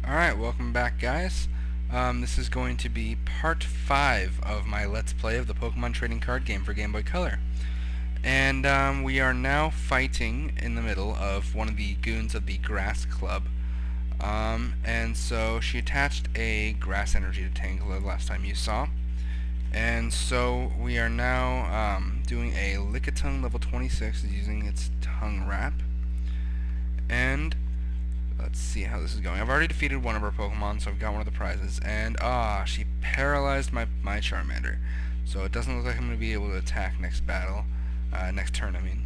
Alright, welcome back, guys. This is going to be part 5 of my Let's Play of the Pokemon Trading Card Game for Game Boy Color. And we are now fighting in the middle of one of the goons of the Grass Club. And so she attached a Grass Energy to Tangela last time you saw. And so we are now doing a Lickitung level 26 using its Tongue Wrap. And let's see how this is going. I've already defeated one of her Pokemon, so I've got one of the prizes. And, she paralyzed my Charmander. So it doesn't look like I'm going to be able to attack next battle. Next turn, I mean.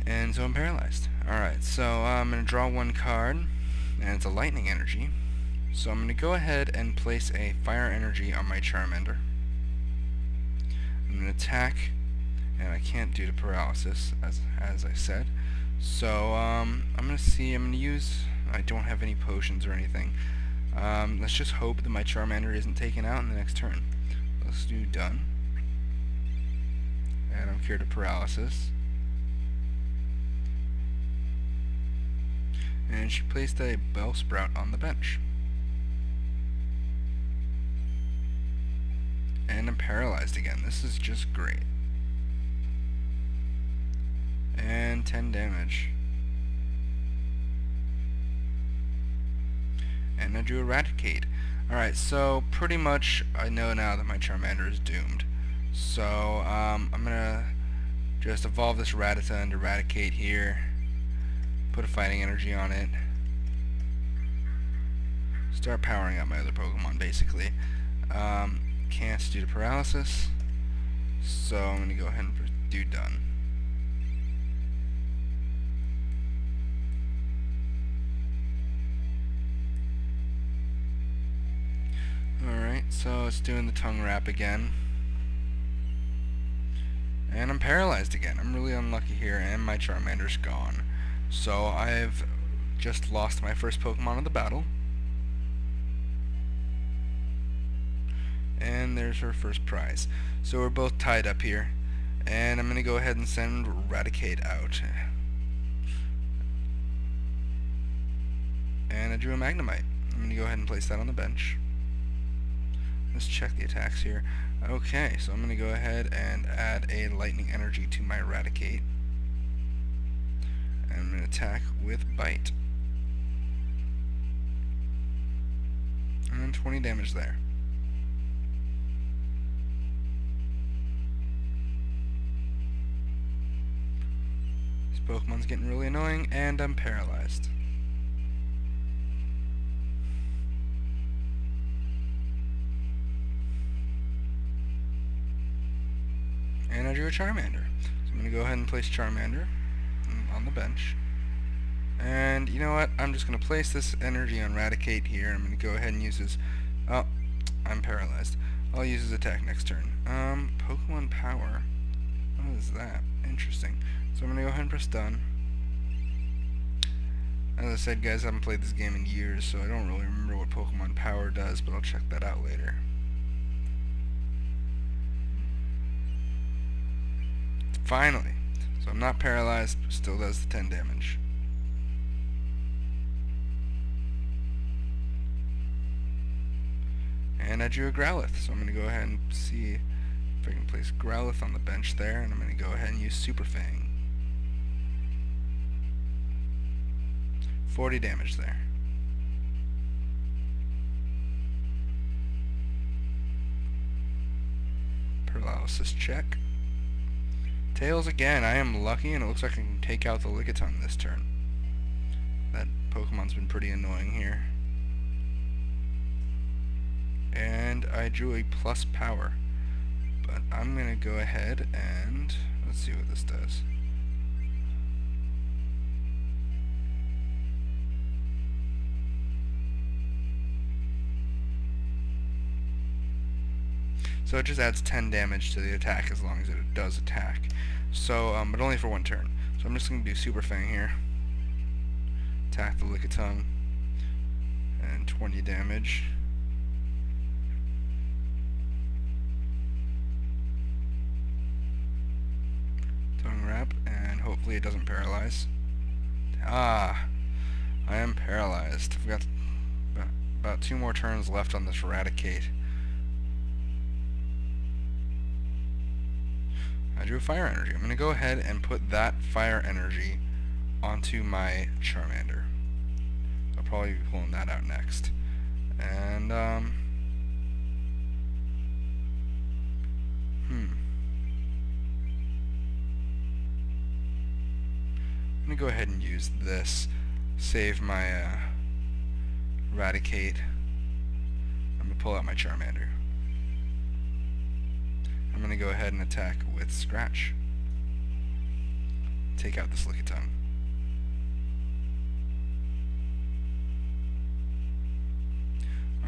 And so I'm paralyzed. Alright, so I'm going to draw one card, and it's a Lightning Energy. So I'm going to go ahead and place a Fire Energy on my Charmander. I'm going to attack, and I can't do the paralysis, as I said. So, I'm going to use, I don't have any potions or anything. Let's just hope that my Charmander isn't taken out in the next turn. Let's do done. And I'm cured of paralysis. And she placed a Bellsprout on the bench. And I'm paralyzed again. This is just great. And 10 damage. And I drew Eradicate. Alright, so pretty much I know now that my Charmander is doomed. So, I'm gonna just evolve this Rattata and Eradicate here. Put a Fighting Energy on it. Start powering up my other Pokemon, basically. Can't do the paralysis. So I'm gonna go ahead and do done. Alright, so it's doing the Tongue Wrap again. And I'm paralyzed again. I'm really unlucky here, and my Charmander's gone. So I've just lost my first Pokemon of the battle. And there's her first prize. So we're both tied up here. And I'm going to go ahead and send Eradicate out. And I drew a Magnemite. I'm going to go ahead and place that on the bench. Let's check the attacks here. Okay, so I'm going to go ahead and add a Lightning Energy to my Eradicate. And I'm going to attack with Bite. And then 20 damage there. This Pokemon's getting really annoying, and I'm paralyzed. And I drew a Charmander. So I'm going to go ahead and place Charmander on the bench. And you know what? I'm just going to place this energy on Eradicate here. I'm going to go ahead and use his... Oh, I'm paralyzed. I'll use his attack next turn. Pokemon Power. What is that? Interesting. So I'm going to go ahead and press done. As I said, guys, I haven't played this game in years, so I don't really remember what Pokemon Power does, but I'll check that out later. Finally. So I'm not paralyzed, but still does the 10 damage. And I drew a Growlithe, so I'm going to go ahead and see if I can place Growlithe on the bench there, and I'm going to go ahead and use Super Fang. 40 damage there. Paralysis check. Tails again. I am lucky, and it looks like I can take out the Lickitung this turn. That Pokemon's been pretty annoying here. And I drew a plus power. But I'm going to go ahead and let's see what this does. So it just adds 10 damage to the attack as long as it does attack. So, but only for one turn. So I'm just going to do Super Fang here. Attack the Lickitung. And 20 damage. Tongue Wrap, and hopefully it doesn't paralyze. I am paralyzed. I've got about 2 more turns left on this Raticate. I drew a fire energy. I'm going to go ahead and put that fire energy onto my Charmander. I'll probably be pulling that out next. And, I'm going to go ahead and use this. Save my, Raticate. I'm going to pull out my Charmander. I'm going to go ahead and attack with Scratch. Take out this Lickitung.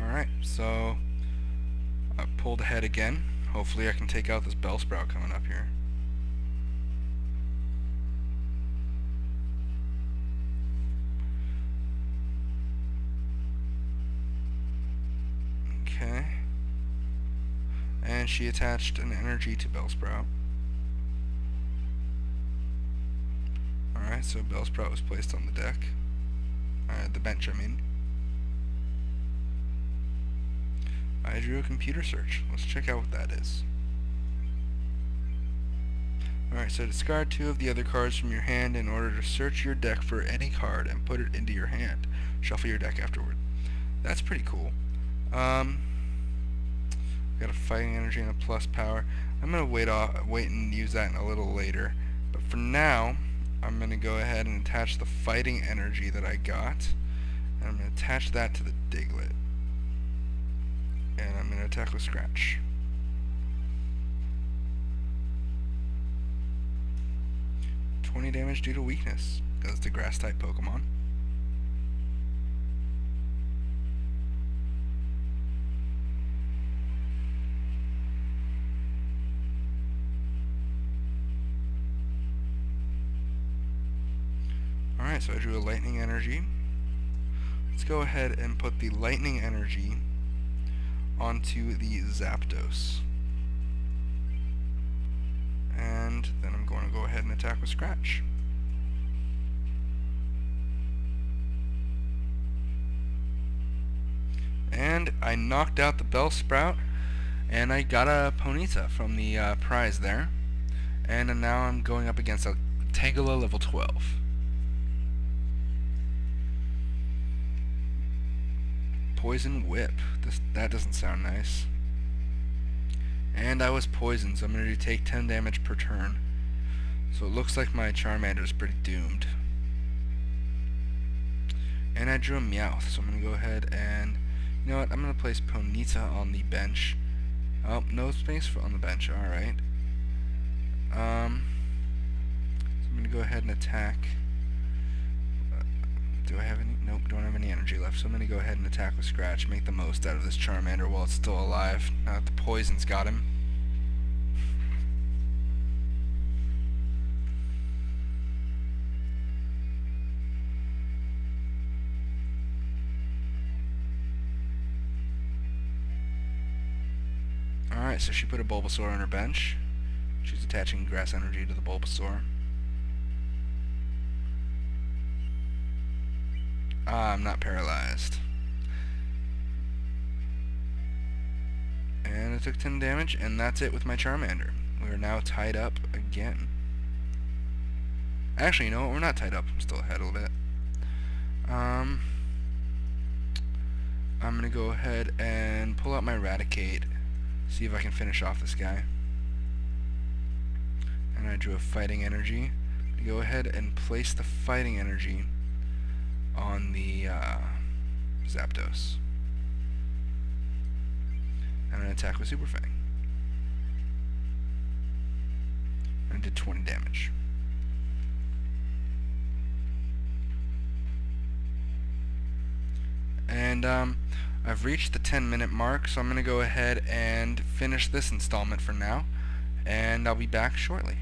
Alright, so I pulled ahead again. Hopefully I can take out this Bellsprout coming up here. Okay. And she attached an energy to Bellsprout. Alright, so Bellsprout was placed on the deck. The bench, I mean. I drew a computer search. Let's check out what that is. Alright, so discard 2 of the other cards from your hand in order to search your deck for any card and put it into your hand. Shuffle your deck afterward. That's pretty cool. Got a fighting energy and a plus power. I'm gonna wait and use that a little later. But for now, I'm gonna go ahead and attach the fighting energy that I got, and I'm gonna attach that to the Diglett. And I'm gonna attack with Scratch. $20 damage due to weakness, because it's a grass-type Pokemon. Alright, so I drew a lightning energy. Let's go ahead and put the lightning energy onto the Zapdos. And then I'm going to go ahead and attack with Scratch. And I knocked out the Bellsprout, and I got a Ponyta from the prize there. And now I'm going up against a Tangela level 12. Poison Whip. That doesn't sound nice. And I was poisoned, so I'm going to take 10 damage per turn. So it looks like my Charmander is pretty doomed. And I drew a Meowth, so I'm going to go ahead and... You know what, I'm going to place Ponyta on the bench. Oh, no space on the bench, alright. So I'm going to go ahead and attack... Do I have any? Nope, don't have any energy left, so I'm going to go ahead and attack with Scratch, make the most out of this Charmander while it's still alive. Now that the poison's got him. Alright, so she put a Bulbasaur on her bench. She's attaching grass energy to the Bulbasaur. I'm not paralyzed. And I took 10 damage, and that's it with my Charmander. We are now tied up again. Actually, you know what? We're not tied up. I'm still ahead a little bit. I'm going to go ahead and pull out my Raticate. See if I can finish off this guy. And I drew a fighting energy. Go ahead and place the fighting energy on the Zapdos. And an attack with Super Fang. And did 20 damage. And I've reached the 10-minute mark, so I'm going to go ahead and finish this installment for now, and I'll be back shortly.